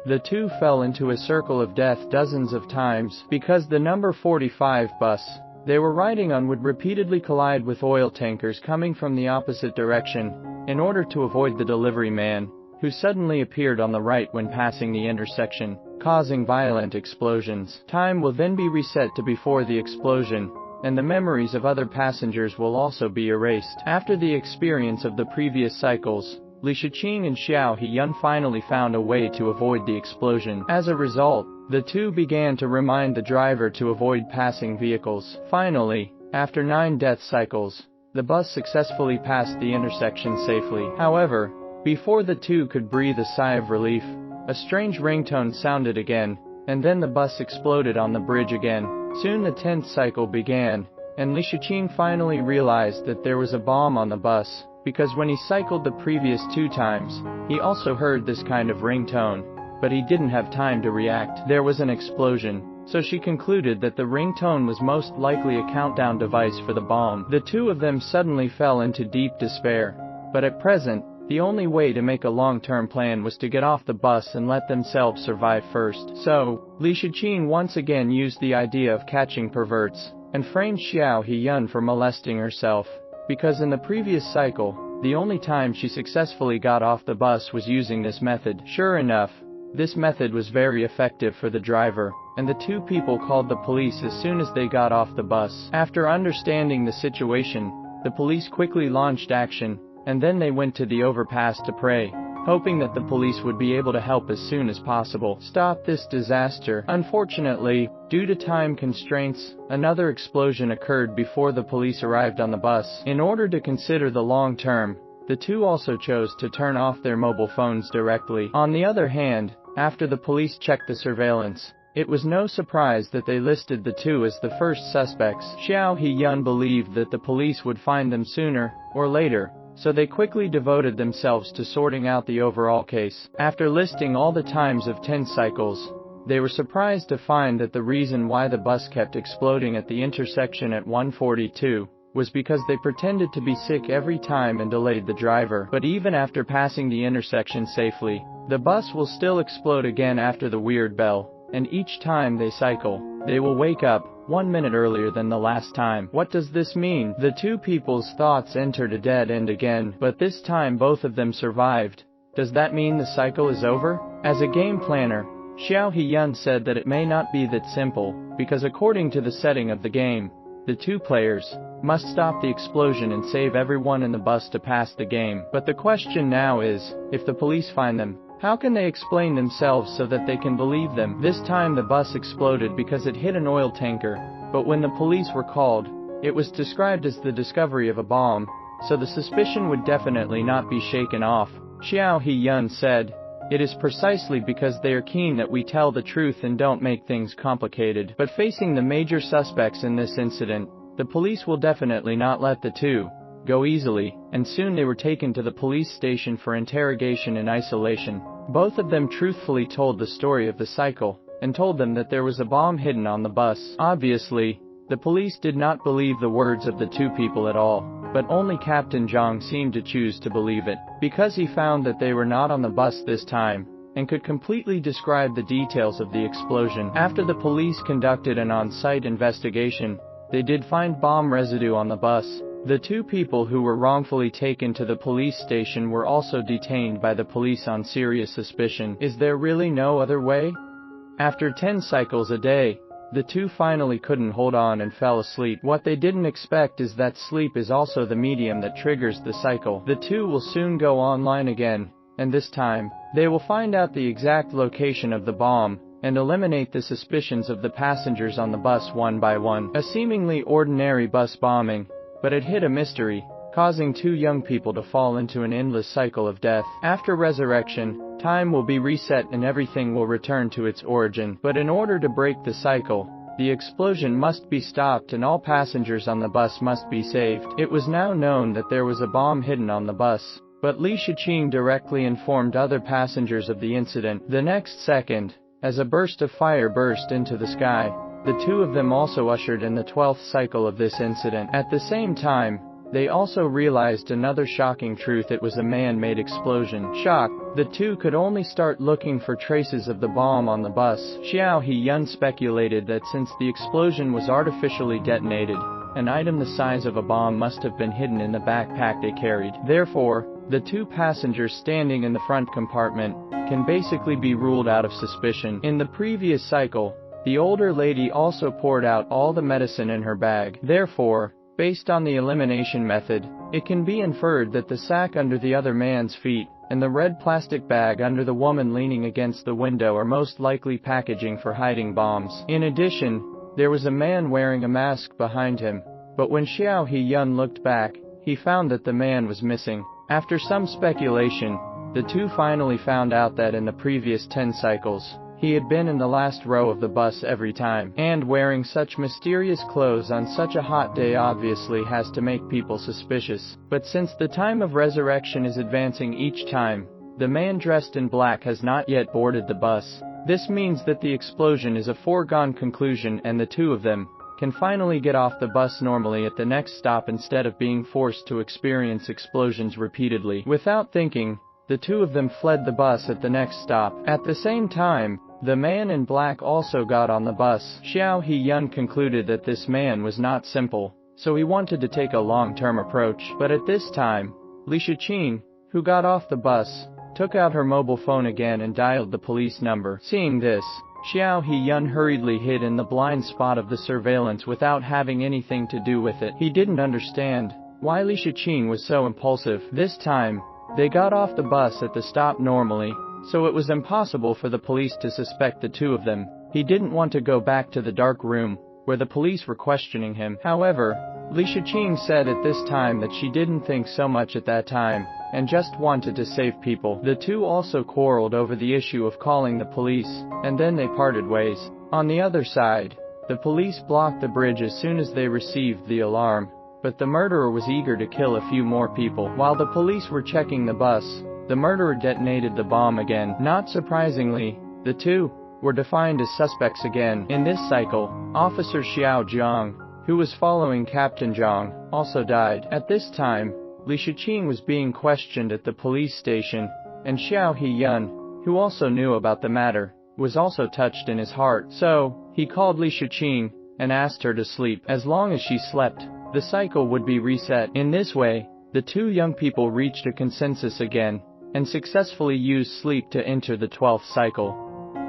the two fell into a circle of death dozens of times because the number 45 bus they were riding on would repeatedly collide with oil tankers coming from the opposite direction in order to avoid the delivery man, who suddenly appeared on the right when passing the intersection, causing violent explosions. Time will then be reset to before the explosion, and the memories of other passengers will also be erased. After the experience of the previous cycles, Li Shiqing and Xiao Heyun finally found a way to avoid the explosion. As a result, the two began to remind the driver to avoid passing vehicles. Finally, after 9 death cycles, the bus successfully passed the intersection safely. However, before the two could breathe a sigh of relief, a strange ringtone sounded again, and then the bus exploded on the bridge again. Soon the 10th cycle began, and Li Shiqing finally realized that there was a bomb on the bus, because when he cycled the previous 2 times, he also heard this kind of ringtone, but he didn't have time to react. There was an explosion, so she concluded that the ringtone was most likely a countdown device for the bomb. The two of them suddenly fell into deep despair, but at present, the only way to make a long-term plan was to get off the bus and let themselves survive first. So, Li Shiqing once again used the idea of catching perverts, and framed Xiao Heyun for molesting herself, because in the previous cycle, the only time she successfully got off the bus was using this method. Sure enough, this method was very effective for the driver, and the two people called the police as soon as they got off the bus. After understanding the situation, the police quickly launched action, and then they went to the overpass to pray, hoping that the police would be able to help as soon as possible. Stop this disaster. Unfortunately, due to time constraints, another explosion occurred before the police arrived on the bus. In order to consider the long term, the two also chose to turn off their mobile phones directly. On the other hand, after the police checked the surveillance, it was no surprise that they listed the two as the first suspects. Xiao Heyun believed that the police would find them sooner or later, so they quickly devoted themselves to sorting out the overall case. After listing all the times of 10 cycles, they were surprised to find that the reason why the bus kept exploding at the intersection at 142 was because they pretended to be sick every time and delayed the driver. But even after passing the intersection safely, the bus will still explode again after the weird bell, and each time they cycle, they will wake up 1 minute earlier than the last time. What does this mean? The two people's thoughts entered a dead end again, but this time both of them survived. Does that mean the cycle is over? As a game planner, Xiao Heyun said that it may not be that simple, because according to the setting of the game, the two players must stop the explosion and save everyone in the bus to pass the game. But the question now is, if the police find them, how can they explain themselves so that they can believe them? This time the bus exploded because it hit an oil tanker, but when the police were called, it was described as the discovery of a bomb, so the suspicion would definitely not be shaken off. Xiao Heyun said, "It is precisely because they are keen that we tell the truth and don't make things complicated." But facing the major suspects in this incident, the police will definitely not let the two go easily, and soon they were taken to the police station for interrogation in isolation. Both of them truthfully told the story of the cycle, and told them that there was a bomb hidden on the bus. Obviously, the police did not believe the words of the two people at all, but only Captain Zhang seemed to choose to believe it, because he found that they were not on the bus this time, and could completely describe the details of the explosion. After the police conducted an on-site investigation, they did find bomb residue on the bus. The two people who were wrongfully taken to the police station were also detained by the police on serious suspicion. Is there really no other way? After 10 cycles a day, the two finally couldn't hold on and fell asleep. What they didn't expect is that sleep is also the medium that triggers the cycle. The two will soon go online again, and this time, they will find out the exact location of the bomb, and eliminate the suspicions of the passengers on the bus one by one. A seemingly ordinary bus bombing, but it hid a mystery, causing two young people to fall into an endless cycle of death. After resurrection, time will be reset and everything will return to its origin. But in order to break the cycle, the explosion must be stopped and all passengers on the bus must be saved. It was now known that there was a bomb hidden on the bus, but Li Shiqing directly informed other passengers of the incident. The next second, as a burst of fire burst into the sky, the two of them also ushered in the 12th cycle of this incident. At the same time, They also realized another shocking truth: it was a man-made explosion. Shocked, the two could only start looking for traces of the bomb on the bus. Xiao He-yun speculated that since the explosion was artificially detonated, an item the size of a bomb must have been hidden in the backpack they carried. Therefore, the two passengers standing in the front compartment can basically be ruled out of suspicion. In the previous cycle, the older lady also poured out all the medicine in her bag. Therefore, based on the elimination method, it can be inferred that the sack under the other man's feet and the red plastic bag under the woman leaning against the window are most likely packaging for hiding bombs. In addition, there was a man wearing a mask behind him, but when Xiao He-yun looked back, he found that the man was missing. After some speculation, the two finally found out that in the previous 10 cycles, he had been in the last row of the bus every time. And wearing such mysterious clothes on such a hot day obviously has to make people suspicious. But since the time of resurrection is advancing each time, the man dressed in black has not yet boarded the bus. This means that the explosion is a foregone conclusion and the two of them can finally get off the bus normally at the next stop instead of being forced to experience explosions repeatedly. Without thinking, the two of them fled the bus at the next stop. At the same time, the man in black also got on the bus. Xiao He-yun concluded that this man was not simple, so he wanted to take a long-term approach. But at this time, Li Shiqing, who got off the bus, took out her mobile phone again and dialed the police number. Seeing this, Xiao He-yun hurriedly hid in the blind spot of the surveillance without having anything to do with it. He didn't understand why Li Shiqing was so impulsive. This time, they got off the bus at the stop normally, so it was impossible for the police to suspect the two of them. He didn't want to go back to the dark room, where the police were questioning him. However, Li Shiqing said at this time that she didn't think so much at that time, and just wanted to save people. The two also quarreled over the issue of calling the police, and then they parted ways. On the other side, the police blocked the bridge as soon as they received the alarm, but the murderer was eager to kill a few more people. While the police were checking the bus, the murderer detonated the bomb again. Not surprisingly, the two were defined as suspects again. In this cycle, Officer Xiao Jiang, who was following Captain Zhang, also died. At this time, Li Shiqing was being questioned at the police station, and Xiao He-yun, who also knew about the matter, was also touched in his heart. So, he called Li Shiqing and asked her to sleep. As long as she slept, the cycle would be reset. In this way, the two young people reached a consensus again, and successfully used sleep to enter the 12th cycle.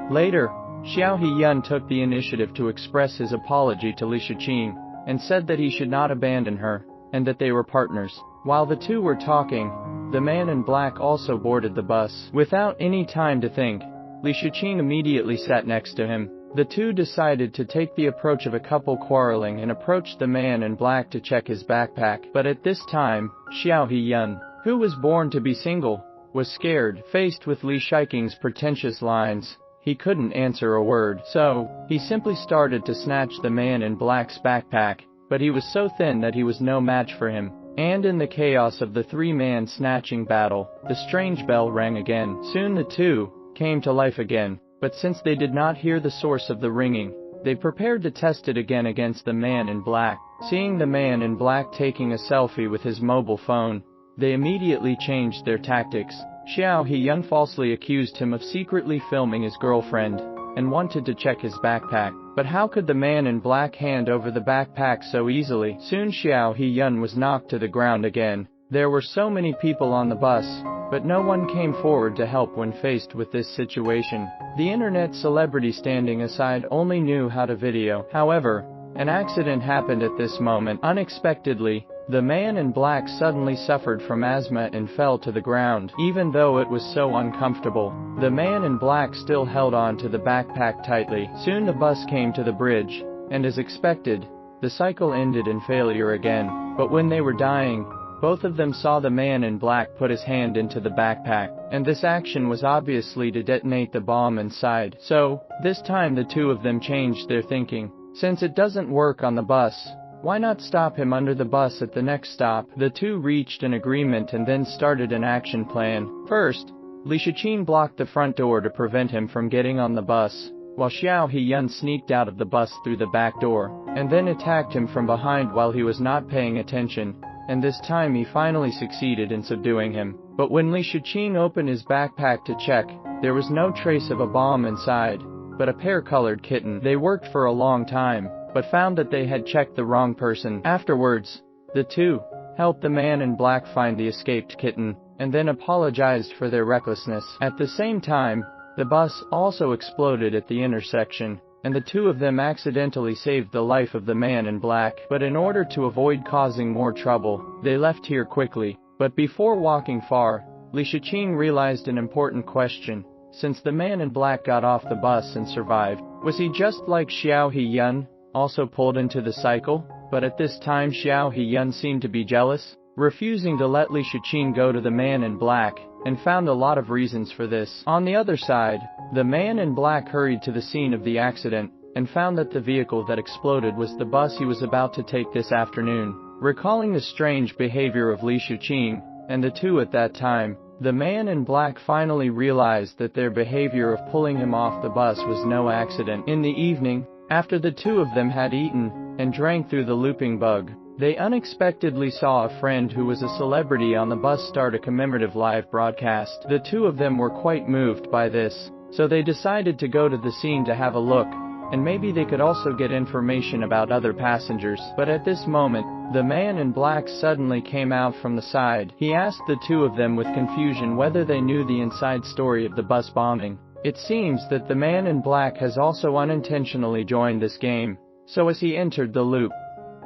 Later, Xiao He-yun took the initiative to express his apology to Li Shiqing, and said that he should not abandon her, and that they were partners. While the two were talking, the man in black also boarded the bus. Without any time to think, Li Shiqing immediately sat next to him. The two decided to take the approach of a couple quarreling and approached the man in black to check his backpack. But at this time, Xiao He-yun, who was born to be single, was scared. Faced with Li Shiqing's pretentious lines, he couldn't answer a word. So, he simply started to snatch the man in black's backpack, but he was so thin that he was no match for him. And in the chaos of the three-man snatching battle, the strange bell rang again. Soon the two came to life again, but since they did not hear the source of the ringing, they prepared to test it again against the man in black. Seeing the man in black taking a selfie with his mobile phone, they immediately changed their tactics. Xiao He-yun falsely accused him of secretly filming his girlfriend, and wanted to check his backpack. But how could the man in black hand over the backpack so easily? Soon Xiao He-yun was knocked to the ground again. There were so many people on the bus, but no one came forward to help when faced with this situation. The internet celebrity standing aside only knew how to video. However, an accident happened at this moment. Unexpectedly, the man in black suddenly suffered from asthma and fell to the ground. Even though it was so uncomfortable, the man in black still held on to the backpack tightly. Soon the bus came to the bridge, and as expected, the cycle ended in failure again. But when they were dying, both of them saw the man in black put his hand into the backpack, and this action was obviously to detonate the bomb inside. So, this time the two of them changed their thinking. Since it doesn't work on the bus, why not stop him under the bus at the next stop? The two reached an agreement and then started an action plan. First, Li Shiqing blocked the front door to prevent him from getting on the bus, while Xiao He-yun sneaked out of the bus through the back door, and then attacked him from behind while he was not paying attention. and this time he finally succeeded in subduing him. But when Li Shiqing opened his backpack to check, there was no trace of a bomb inside, but a pear-colored kitten. They worked for a long time, but found that they had checked the wrong person. Afterwards, the two helped the man in black find the escaped kitten, and then apologized for their recklessness. At the same time, the bus also exploded at the intersection, and the two of them accidentally saved the life of the man in black. But in order to avoid causing more trouble, they left here quickly. But before walking far, Li Shiqing realized an important question. Since the man in black got off the bus and survived, was he just like Xiao Heyun, also pulled into the cycle? But at this time Xiao Heyun seemed to be jealous, refusing to let Li Shiqing go to the man in black, and found a lot of reasons for this. On the other side, the man in black hurried to the scene of the accident, and found that the vehicle that exploded was the bus he was about to take this afternoon. Recalling the strange behavior of Li Shiqing and the two at that time, the man in black finally realized that their behavior of pulling him off the bus was no accident. In the evening, after the two of them had eaten and drank through the looping bug, they unexpectedly saw a friend who was a celebrity on the bus start a commemorative live broadcast. The two of them were quite moved by this, so they decided to go to the scene to have a look, and maybe they could also get information about other passengers. But at this moment, the man in black suddenly came out from the side. He asked the two of them with confusion whether they knew the inside story of the bus bombing. It seems that the man in black has also unintentionally joined this game, so as he entered the loop,